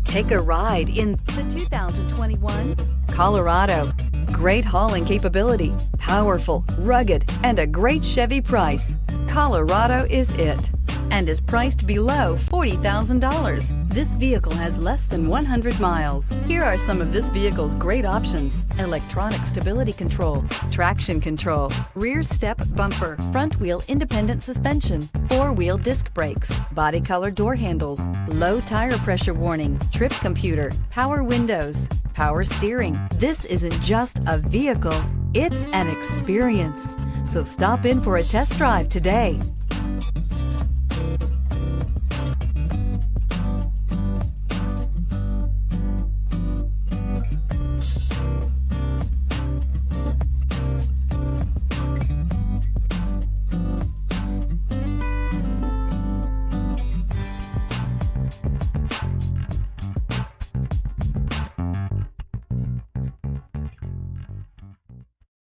Take a ride in the 2021 Colorado. Great hauling capability, powerful, rugged, and a great Chevy price. Colorado is it, and is priced below $40,000. This vehicle has less than 100 miles. Here are some of this vehicle's great options: electronic stability control, traction control, rear step bumper, front wheel independent suspension, four-wheel disc brakes, body color door handles, low tire pressure warning, trip computer, power windows, power steering. This isn't just a vehicle, it's an experience. So stop in for a test drive today.